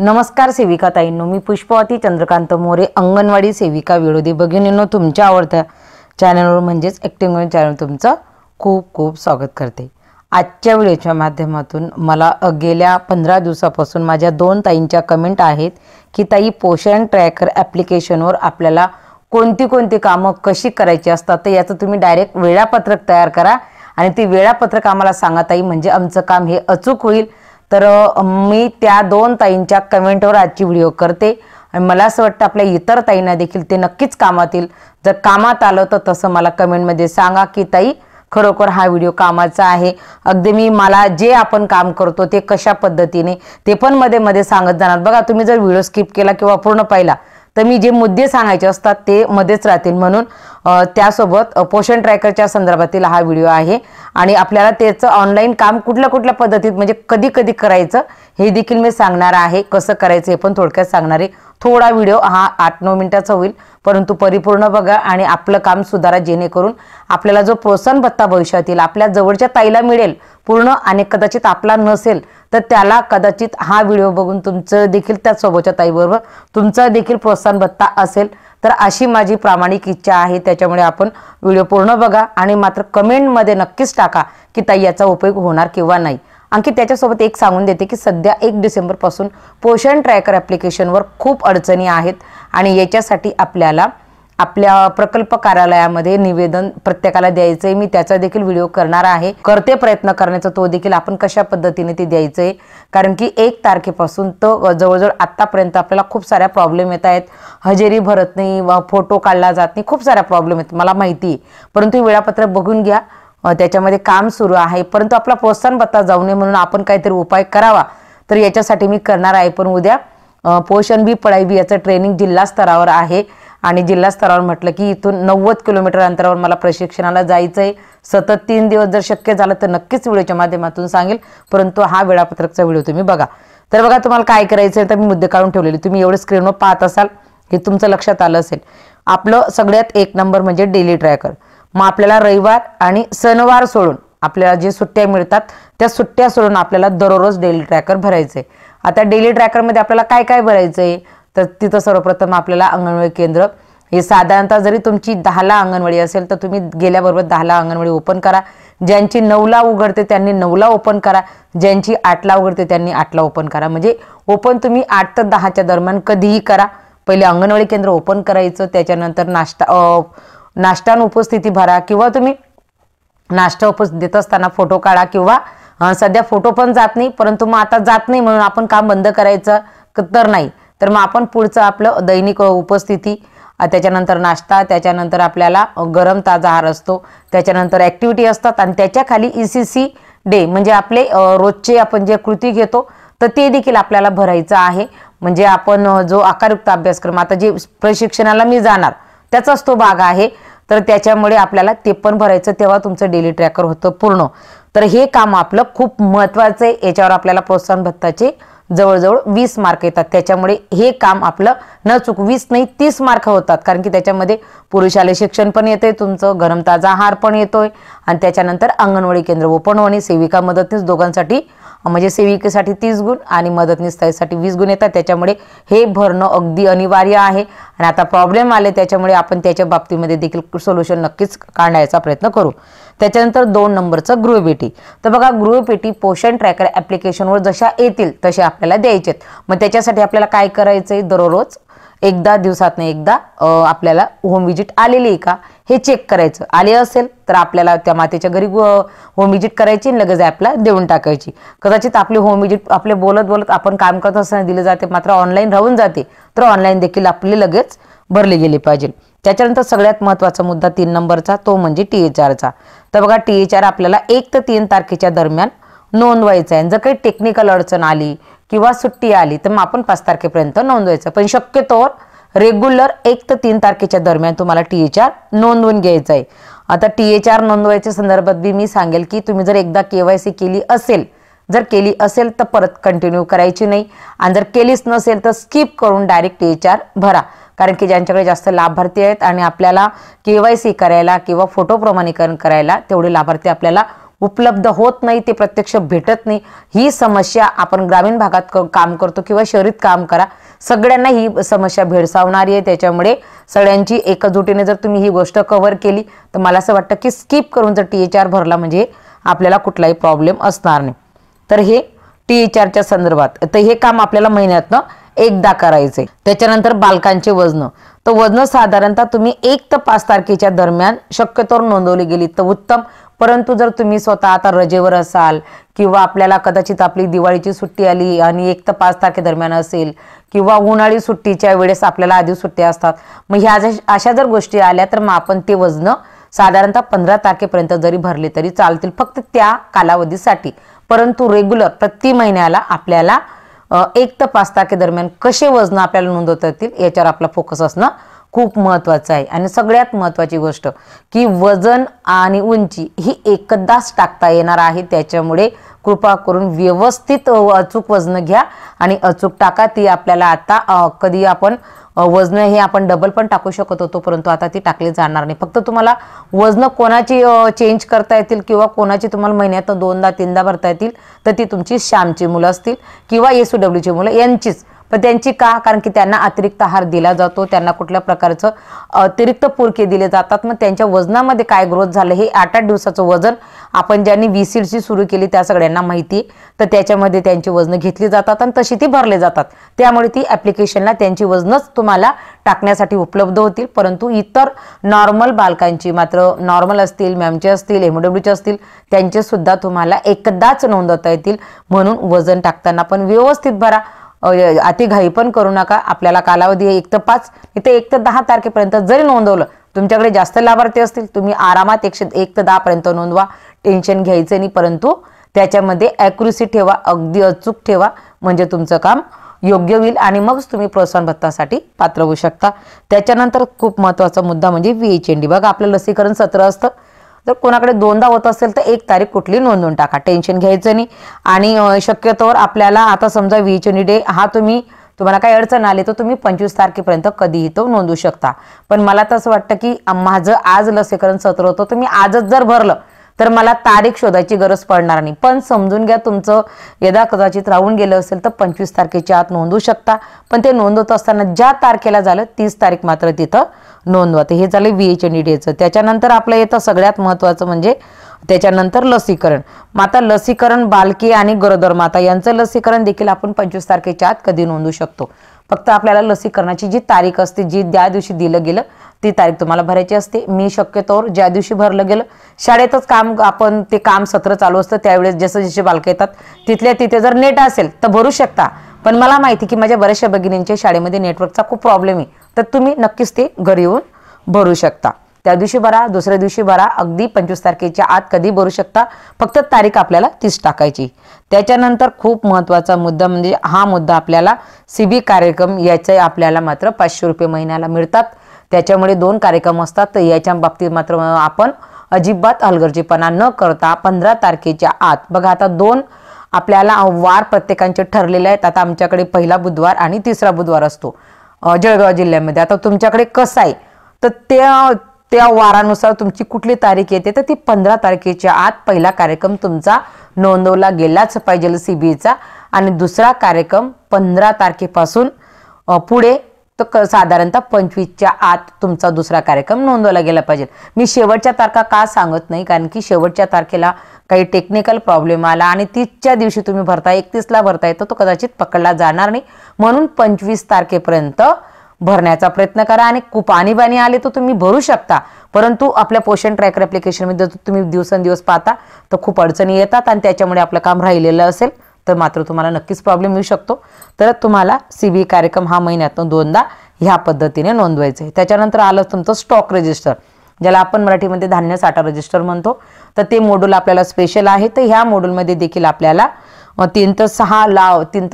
नमस्कार सेविका ताईंनो, मी पुष्पवती चंद्रकांत मोरे, अंगणवाडी सेविका विरोधी भगिनींनो, तुमच्या आवडत्या चॅनलवर म्हणजेच ॲक्टिंग चॅनल तुमचं खूप खूप स्वागत करते। आजच्या व्हिडिओच्या माध्यमातून मला गेल्या 15 दिवसापासून माझ्या 2 ताईंच्या कमेंट आहेत की ताई, पोषण ट्रॅकर ॲप्लिकेशनवर आपल्याला कोणती कामं कशी करायची असतात, तर याचं तुम्ही डायरेक्ट वेळापत्रक तयार करा आणि ती वेळापत्रक आम्हाला सांगा ताई, म्हणजे आमचं काम हे अचूक होईल। तर मी त्या 2 ताईंच्या कमेंटवर आजची व्हिडिओ करते आणि मला असं वाटतं आपल्या इतर ताईंना देखील ते नक्कीच कामात येईल। जर कामात आलं तर तसं मला कमेंटमध्ये सांगा की ताई खरोखर हा व्हिडिओ कामाचा आहे। अगदी मला जे आपण काम करतो ते कशा पद्धतीने ते पण मध्ये सांगत जाणार। बघा, तुम्ही जर व्हिडिओ स्किप केला किंवा पूर्ण पाहिला तर मी जे मुद्दे सांगायचे असतात ते मध्येच राहतील, म्हणून त्यासोबत पोषण ट्रॅकरच्या संदर्भातील हा व्हिडिओ आहे आणि आपल्याला त्याचं ऑनलाईन काम कुठल्या पद्धतीत म्हणजे कधी करायचं हे देखील मी सांगणार आहे। कसं करायचं हे पण थोडक्यात सांगणार आहे। थोडा व्हिडिओ हा 8-9 मिनिटाचा होईल, परंतु परिपूर्ण बघा आणि आपलं काम सुधारा, जेणेकरून आपल्याला जो प्रोत्साहन भत्ता भविष्यातील आपल्या जवळच्या ताईला मिळेल पूर्ण आणि कदाचित आपला नसेल तर त्याला कदाचित हा व्हिडिओ बघून तुमचं देखील त्या सोबतच्या ताईबरोबर तुमचा देखील प्रोत्साहन भत्ता असेल। तर अशी माझी प्रामाणिक इच्छा आहे, त्याच्यामुळे आपण व्हिडिओ पूर्ण बघा आणि मात्र कमेंटमध्ये नक्कीच टाका की ताई याचा उपयोग होणार किंवा नाही। आणखी त्याच्यासोबत एक सांगून देते की सध्या 1 डिसेंबरपासून पोषण ट्रॅकर ॲप्लिकेशनवर खूप अडचणी आहेत आणि याच्यासाठी आपल्याला आपल्या प्रकल्प कार्यालयामध्ये निवेदन प्रत्येकाला द्यायचं आहे। मी त्याचा देखील व्हिडिओ करणार आहे, करते प्रयत्न करण्याचा, तो देखील आपण कशा पद्धतीने ते द्यायचं आहे। कारण की 1 तारखेपासून तर जवळजवळ आत्तापर्यंत आपल्याला खूप साऱ्या प्रॉब्लेम येत आहेत, हजेरी भरत नाही व फोटो काढला जात नाही, खूप साऱ्या प्रॉब्लेम आहेत मला माहिती आहे, परंतु वेळापत्रक बघून घ्या, त्याच्यामध्ये काम सुरू आहे। परंतु आपला प्रोत्साहन भत्ता जाऊ नये म्हणून आपण काहीतरी उपाय करावा, तर याच्यासाठी मी करणार आहे। पण उद्या पोषण बी पढाई बी याचं ट्रेनिंग जिल्हा स्तरावर आहे आणि जिल्हा स्तरावर म्हटलं की इथून 90 किलोमीटर अंतरावर मला प्रशिक्षणाला जायचं आहे। सतत 3 दिवस जर शक्य झालं तर नक्कीच व्हिडिओच्या माध्यमातून सांगेल, परंतु हा वेळापत्रकचा व्हिडिओ तुम्ही बघा। तर बघा, तुम्हाला काय करायचं आहे तर मी मुद्दे काढून ठेवलेले, तुम्ही एवढे स्क्रीनवर पाहत असाल की तुमचं लक्षात आलं असेल। आपलं सगळ्यात 1 नंबर म्हणजे डेली ट्रॅकर। मग आपल्याला रविवार आणि शनिवार सोडून आपल्याला जे सुट्ट्या मिळतात त्या सुट्ट्या सोडून आपल्याला दररोज डेली ट्रॅकर भरायचं आहे। आता डेली ट्रॅकरमध्ये आपल्याला काय भरायचं आहे, तर तिथं सर्वप्रथम आपल्याला अंगणवाडी केंद्र हे साधारणतः जरी तुमची 10ला अंगणवाडी असेल तर तुम्ही गेल्याबरोबर 10ला अंगणवाडी ओपन करा। ज्यांची 9ला उघडते त्यांनी 9ला ओपन करा, ज्यांची 8ला उघडते त्यांनी 8ला ओपन करा। म्हणजे ओपन तुम्ही 8 ते 10च्या दरम्यान कधीही करा। पहिले अंगणवाडी केंद्र ओपन करायचं, त्याच्यानंतर नाश्ता उपस्थिती भरा किंवा तुम्ही नाश्ता उपस्थित देत असताना फोटो काढा, किंवा सध्या फोटो पण जात नाही, परंतु मग आता जात नाही म्हणून आपण काम बंद करायचं तर नाही, तर मग आपण पुढचं आपलं दैनिक उपस्थिती, त्याच्यानंतर नाश्ता, त्याच्यानंतर आपल्याला गरम ताजा आहार असतो, त्याच्यानंतर ॲक्टिव्हिटी असतात आणि त्याच्या खाली ECC डे म्हणजे आपले रोजचे आपण जे कृती घेतो तर ते देखील आपल्याला भरायचं आहे। म्हणजे आपण जो आकारयुक्त अभ्यासक्रम आता जे प्रशिक्षणाला मी जाणार त्याचाच तो भाग आहे, तर त्याच्यामुळे आपल्याला ते पण भरायचं, तेव्हा तुमचं डेली ट्रॅकर होतं पूर्ण। तर हे काम आपलं खूप महत्त्वाचं आहे, याच्यावर आपल्याला प्रोत्साहन भत्ताचे जवळजवळ 20 मार्क येतात, त्याच्यामुळे हे काम आपलं न चूक 20 नाही 30 मार्क होतात, कारण की त्याच्यामध्ये पुरुषाले शिक्षण पण येते, तुमचं गरम ताजा आहार पण येतोय आणि त्याच्यानंतर अंगणवाडी केंद्र ओपन होणे, सेविका मदतनीस दोघांसाठी म्हणजे सेविकेसाठी 30 गुण आणि मदतनीस ताईसाठी 20 गुण येतात, त्याच्यामुळे हे भरणं अगदी अनिवार्य आहे। आणि आता प्रॉब्लेम आले त्याच्यामुळे आपण त्याच्या बाबतीमध्ये देखील सोल्युशन नक्कीच काढण्याचा प्रयत्न करू। त्याच्यानंतर 2 नंबरचं गृहभेटी। तर बघा, गृहभेटी पोषण ट्रॅकर ॲप्लिकेशनवर जशा येतील तसे आपल्याला द्यायचे। मग त्याच्यासाठी आपल्याला काय करायचं आहे, दररोज दिवसातून एकदा आपल्याला होम विजिट आलेली आहे का हे चेक करायचं। आले असेल तर आपल्याला त्या मातेच्या घरी होम विजिट करायची आणि लगेच ॲपला देऊन टाकायची। कदाचित आपली होम विजिट आपले बोलत आपण काम करत असताना दिले जाते, मात्र ऑनलाईन राहून जाते, तर ऑनलाईन देखील आपले लगेच भरले गेले पाहिजे। त्याच्यानंतर सगळ्यात महत्त्वाचा मुद्दा 3 नंबरचा, तो म्हणजे THRचा। तर बघा, THR आपल्याला 1 ते 3 तारखेच्या दरम्यान नोंदवायचं आहे। जर काही टेक्निकल अडचण आली किंवा सुट्टी आली तर मग आपण 5 तारखेपर्यंत नोंदवायचं, पण शक्यतोवर रेग्युलर 1 ते 3 तारखेच्या दरम्यान तुम्हाला THR नोंदवून घ्यायचं आहे। आता THR नोंदवायच्या संदर्भात बी मी सांगेल की तुम्ही जर एकदा KYC केली असेल तर परत कंटिन्यू करायची नाही, आणि जर केलीच नसेल तर स्किप करून डायरेक्ट THR भरा, कारण की ज्यांच्याकडे जास्त लाभार्थी आहेत आणि आपल्याला KYC करायला किंवा फोटो प्रमाणीकरण करायला तेवढे लाभार्थी आपल्याला उपलब्ध होत नाही, ते प्रत्यक्ष भेटत नाही। ही समस्या आपण ग्रामीण भागात काम करतो किंवा शहरात काम करा, सगळ्यांना ही समस्या भेडसावणारी आहे। त्याच्यामुळे सगळ्यांची एकजुटीने जर तुम्ही ही गोष्ट कव्हर केली तर मला असं वाटतं की स्किप करून जर THR भरला म्हणजे आपल्याला कुठलाही प्रॉब्लेम असणार नाही। तर हे THRच्या संदर्भात तर हे काम आपल्याला महिन्यातनं एकदा करायचे। त्याच्यानंतर बालकांचे वजन, तर वजन साधारणतः तुम्ही 1 ते 5 तारखेच्या दरम्यान शक्यतोवर नोंदवली गेली तर उत्तम। परंतु जर तुम्ही स्वतः आता रजेवर असाल किंवा आपल्याला कदाचित आपली दिवाळीची सुट्टी आली आणि 1 ते 5 तारखेदरम्यान असेल किंवा उन्हाळी सुट्टीच्या वेळेस आपल्याला आधी सुट्ट्या असतात, मग ह्या अशा जर गोष्टी आल्या तर मग आपण ते वजन साधारणतः 15 तारखेपर्यंत जरी भरले तरी चालतील, फक्त त्या कालावधीसाठी। परंतु रेग्युलर प्रति महिन्याला आपल्याला 1 ते 5 तारखेदरम्यान कसे वजन आपल्याला नोंदवता येतील याच्यावर आपला फोकस असणं खूप महत्त्वाचं आहे। आणि सगळ्यात महत्त्वाची गोष्ट की वजन आणि उंची ही एकदाच टाकता येणार आहे, त्याच्यामुळे कृपा करून व्यवस्थित अचूक वजन घ्या आणि अचूक टाका। ती आपल्याला आता कधी आपण वजन हे आपण डबल पण टाकू शकत होतो, परंतु आता ती टाकली जाणार नाही। फक्त तुम्हाला वजन कोणाची चेंज करता येतील किंवा कोणाची तुम्हाला महिन्यात 2दा 3दा भरता येतील तर ती तुमची श्यामची मुलं असतील किंवा SOWची मुलं यांचीच। पण त्यांची का, कारण की त्यांना अतिरिक्त आहार दिला जातो, त्यांना कुठल्या प्रकारचं अतिरिक्त पुरके दिले जातात, मग त्यांच्या वजनामध्ये काय ग्रोथ झालं हे 8-8 दिवसाचं वजन आपण ज्यांनी VCDC सुरू केली त्या सगळ्यांना माहिती आहे। तर त्याच्यामध्ये त्यांची वजन घेतली जातात आणि तशी ती भरले जातात, त्यामुळे ती ॲप्लिकेशनला त्यांची वजनच तुम्हाला टाकण्यासाठी उपलब्ध होतील। परंतु इतर नॉर्मल बालकांची मात्र नॉर्मल असतील, मॅमचे असतील, MOWचे असतील, त्यांचे सुद्धा तुम्हाला एकदाच नोंदवता येतील। म्हणून वजन टाकताना पण व्यवस्थित भरा, अति घाई पण करू नका। आपल्याला कालावधी 1 ते 5 इथे 1 ते 10 तारखेपर्यंत जरी नोंदवलं, तुमच्याकडे जास्त लाभार्थी असतील तुम्ही आरामात 1 ते 10 पर्यंत नोंदवा, टेन्शन घ्यायचं नाही। परंतु त्याच्यामध्ये ॲक्युरेसी ठेवा, अगदी अचूक ठेवा, म्हणजे तुमचं काम योग्य होईल आणि मगच तुम्ही प्रोत्साहन भत्तासाठी पात्र होऊ शकता। त्याच्यानंतर खूप महत्त्वाचा मुद्दा म्हणजे VHND। बघा आपलं लसीकरण सत्र असतं, जर कोणाकडे 2दा होत असेल तर 1 तारीख कुठली नोंदवून टाका, टेन्शन घ्यायचं नाही। आणि शक्यतोवर आपल्याला आता समजा VHND डे हा तुम्हाला काही अडचण आली तर तुम्ही 25 तारखेपर्यंत कधीही तो नोंदवू शकता। पण मला तसं वाटतं की माझं आज लसीकरण सत्र होतं तर मी आजच जर भरलं तर मला तारीख शोधायची गरज पडणार नाही। पण समजून घ्या तुमचं यदा कदाचित राहून गेलं असेल तर 25 तारखेच्या आत नोंदवू शकता, पण ते नोंदवत असताना ज्या तारखेला झालं 30 तारीख मात्र तिथं नोंदवा। हे झालं VHND डेचं। त्याच्यानंतर आपलं येतं सगळ्यात महत्त्वाचं म्हणजे त्याच्यानंतर लसीकरण। माता लसीकरण बालकी आणि गरोदर माता यांचं लसीकरण देखील आपण 25 तारखेच्या आत कधी नोंदवू शकतो। फक्त आपल्याला लसीकरणाची जी तारीख असते, जी त्या दिवशी दिलं गेलं ती तारीख तुम्हाला भरायची असते। मी शक्यतोवर ज्या दिवशी भरलं गेलं शाळेतच आपण ते काम सत्र चालू असतं त्यावेळेस जसे बालकं येतात तिथल्या तिथे जर नेट असेल तर भरू शकता। पण मला माहिती की माझ्या बऱ्याचशा भगिनींच्या शाळेमध्ये नेटवर्कचा खूप प्रॉब्लेम आहे, तर तुम्ही नक्कीच ते घरी येऊन भरू शकता। त्या दिवशी भरा, दुसऱ्या दिवशी भरा, अगदी 25 तारखेच्या आत कधी भरू शकता, फक्त तारीख आपल्याला 30 टाकायची। त्याच्यानंतर खूप महत्त्वाचा मुद्दा म्हणजे हा मुद्दा आपल्याला CB कार्यक्रम, याचे आपल्याला मात्र 500 रुपये महिन्याला मिळतात। त्याच्यामुळे 2 कार्यक्रम असतात, तर याच्या बाबतीत मात्र आपण अजिबात हलगर्जीपणा न करता 15 तारखेच्या आत, बघा आता 2 आपल्याला वार प्रत्येकांचे ठरलेले आहेत। आता आमच्याकडे पहिला बुधवार आणि तिसरा बुधवार असतो जळगाव जिल्ह्यामध्ये। आता तुमच्याकडे कसं आहे तर त्या वारानुसार तुमची कुठली तारीख येते तर ती 15 तारखेच्या आत पहिला कार्यक्रम तुमचा नोंदवला गेलाच पाहिजे CBचा, आणि दुसरा कार्यक्रम 15 तारखेपासून पुढे तर साधारणतः 25च्या आत तुमचा दुसरा कार्यक्रम नोंदवला गेला पाहिजे। मी शेवटच्या तारखा का सांगत नाही, कारण की शेवटच्या तारखेला काही टेक्निकल प्रॉब्लेम आला आणि 30च्या दिवशी तुम्ही भरताय, 31ला भरताय तर तो कदाचित पकडला जाणार नाही। म्हणून 25 तारखेपर्यंत भरण्याचा प्रयत्न करा, आणि खूप आणीबाणी आले तर तुम्ही भरू शकता। परंतु आपल्या पोषण ट्रॅकर ॲप्लिकेशनमध्ये तुम्ही दिवसेंदिवस पाहता तर खूप अडचणी येतात आणि त्याच्यामुळे आपलं काम राहिलेलं असेल तर मात्र तुम्हाला नक्कीच प्रॉब्लेम येऊ शकतो। तर तुम्हाला CB कार्यक्रम हा महिन्यातून 2दा ह्या पद्धतीने नोंदवायचं आहे। त्याच्यानंतर आलं तुमचं स्टॉक रजिस्टर, ज्याला आपण मराठीमध्ये धान्य साठा रजिस्टर म्हणतो, तर ते मॉड्यूल आपल्याला स्पेशल आहे। तर ह्या मॉड्यूलमध्ये देखील आपल्याला 3 ते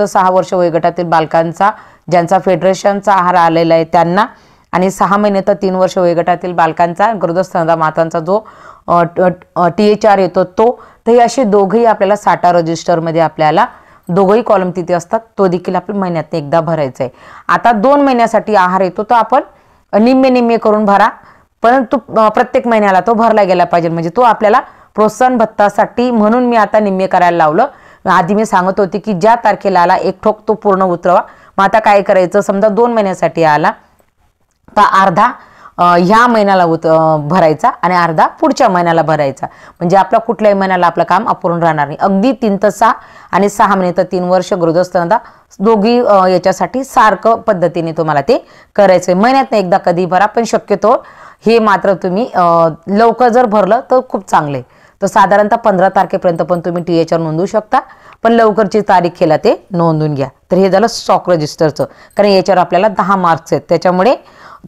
6 वर्ष वयोगटातील बालकांचा ज्यांचा फेडरेशनचा आहार आलेला आहे त्यांना, आणि 6 महिने ते 3 वर्ष वयोगटातील बालकांचा गरोदर स्तनदा मातांचा जो THR येतो तो, तर हे असे दोघेही आपल्याला साठा रजिस्टरमध्ये आपल्याला दोघंही कॉलम तिथे असतात, तो देखील आपल्या महिन्यात एकदा भरायचा आहे। आता 2 महिन्यासाठी आहार येतो तो आपण निम्मे करून भरा, परंतु प्रत्येक महिन्याला तो भरला गेला पाहिजे, म्हणजे तो आपल्याला प्रोत्साहन भत्तासाठी म्हणून मी आता निम्मे करायला लावलं. आधी मी सांगत होते की ज्या तारखेला आला एक ठोक तो पूर्ण उतरवा. मग आता काय करायचं, समजा 2 महिन्यासाठी आला तर अर्धा ह्या महिन्याला भरायचा आणि अर्धा पुढच्या महिन्याला भरायचा. म्हणजे आपला कुठल्याही महिन्याला आपलं काम अपूर्ण राहणार नाही. अगदी 3 ते 6 आणि 6 महिने तर 3 वर्ष गृहस्थांना दोघी याच्यासाठी सारखं पद्धतीने तुम्हाला ते करायचं. महिन्यात एकदा कधी भरा, पण शक्यतो हे मात्र तुम्ही लवकर जर भरलं तर खूप चांगले. तर साधारणतः 15 तारखेपर्यंत पण तुम्ही THR नोंदवू शकता, पण लवकरची तारीख केला ते नोंदवून घ्या. तर हे झालं स्टॉक रजिस्टरचं, कारण याच्यावर आपल्याला 10 मार्क्स आहेत. त्याच्यामुळे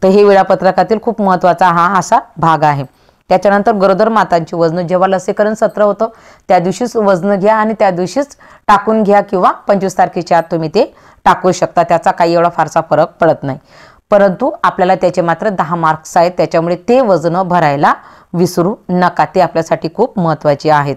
तर हे वेळापत्रकातील खूप महत्त्वाचा असा भाग आहे. त्याच्यानंतर गरोदर मातांची वजन जेव्हा लसीकरण सत्र होतं त्या दिवशीच वजन घ्या आणि त्या दिवशीच टाकून घ्या, किंवा 25 तारखेच्या आत तुम्ही ते टाकू शकता. त्याचा काही एवढा फारसा फरक पडत नाही, परंतु आपल्याला त्याचे मात्र 10 मार्क्स आहेत. त्याच्यामुळे ते वजन भरायला विसरू नका, ते आपल्यासाठी खूप महत्त्वाचे आहेत.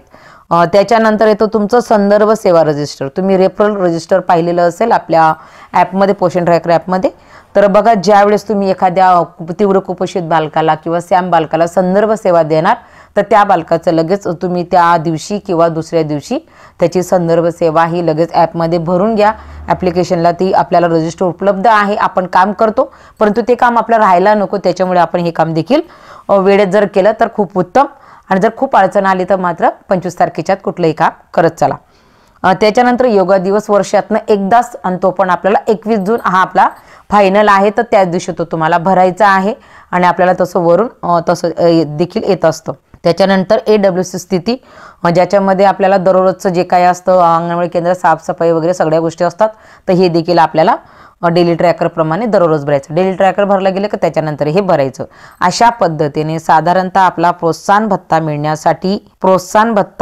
त्याच्यानंतर येतो तुमचं संदर्भ सेवा रजिस्टर. तुम्ही रेफरल रजिस्टर पाहिलेलं असेल आपल्या ॲपमध्ये, पोषण ट्रॅकर ॲपमध्ये. तर बघा, ज्यावेळेस तुम्ही एखाद्या तीव्र कुपोषित बालकाला किंवा सॅम बालकाला संदर्भ सेवा देणार तर त्या बालकाचं लगेच तुम्ही त्या दिवशी किंवा दुसऱ्या दिवशी त्याची संदर्भ सेवा ही लगेच ॲपमध्ये भरून घ्या. ॲप्लिकेशनला ती आपल्याला रजिस्टर उपलब्ध आहे. आपण काम करतो, परंतु ते काम आपल्याला राहायला नको. त्याच्यामुळे आपण हे काम देखील वेळेत जर केलं तर खूप उत्तम. आणि जर खूप अडचण आली तर मात्र 25 तारखेच्यात कुठलंही काम करत चला. त्याच्यानंतर योगा दिवस वर्षातनं एकदाच, आणि तो पण आपल्याला 21 जून हा आपला फायनल आहे. तर त्याच दिवशी तो तुम्हाला भरायचा आहे आणि आपल्याला तसं वरून तसं देखील येत असतं. त्याच्यानंतर AWC स्थिती, ज्याच्यामध्ये आपल्याला दररोजचं जे काही असतं, अंगणवाडी केंद्र साफसफाई वगैरे सगळ्या गोष्टी असतात. तर हे देखील आपल्याला डेली ट्रॅकरप्रमाणे दररोज भरायचं. डेली ट्रॅकर भरला गेलं की त्याच्यानंतर हे भरायचं. अशा पद्धतीने साधारणतः आपला प्रोत्साहन भत्ता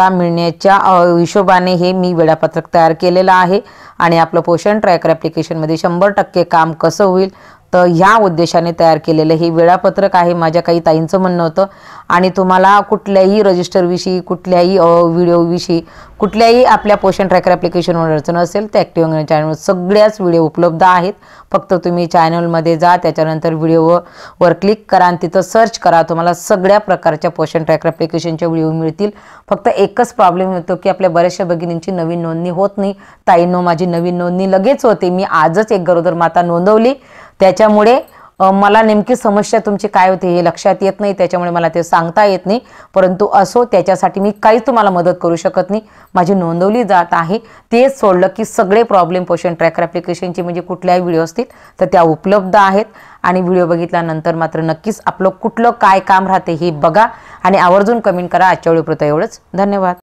मिळण्याच्या हिशोबाने हे मी वेळापत्रक तयार केलेलं आहे. आणि आपलं पोषण ट्रॅकर ॲप्लिकेशनमध्ये 100% काम कसं होईल तर ह्या उद्देशाने तयार केलेलं हे वेळापत्रक आहे. माझ्या काही ताईंचं म्हणणं होतं, आणि तुम्हाला कुठल्याही रजिस्टरविषयी, कुठल्याही व्हिडिओविषयी, कुठल्याही आपल्या पोषण ट्रॅकर ॲप्लिकेशनवर अडचण असेल तर ॲक्टिव्ह अंगणवाडी चॅनलवर सगळ्याच व्हिडिओ उपलब्ध आहेत. फक्त तुम्ही चॅनलमध्ये जा, त्याच्यानंतर व्हिडिओवर क्लिक करा आणि तिथं सर्च करा. तुम्हाला सगळ्या प्रकारच्या पोषण ट्रॅकर ॲप्लिकेशनच्या व्हिडिओ मिळतील. फक्त एकच प्रॉब्लेम होतो की आपल्या बऱ्याचशा भगिनींची नवीन नोंदणी होत नाही. ताईंनो, माझी नवीन नोंदणी लगेच होते. मी आजच एक गरोदर माता नोंदवली, त्याच्यामुळे मला नेमकी समस्या तुमची काय होती हे लक्षात येत नाही. त्याच्यामुळे मला ते सांगता येत नाही. परंतु असो, त्याच्यासाठी मी काहीच तुम्हाला मदत करू शकत नाही. माझी नोंदवली जात आहे. तेच सोडलं की सगळे प्रॉब्लेम पोषण ट्रॅकर ॲप्लिकेशनचे म्हणजे कुठल्याही व्हिडिओ असतील तर त्या उपलब्ध आहेत. आणि व्हिडिओ बघितल्यानंतर मात्र नक्कीच आपलं कुठलं काय काम राहते हे बघा आणि आवर्जून कमेंट करा. आजच्या व्हिडिओपुरतं एवढंच. धन्यवाद.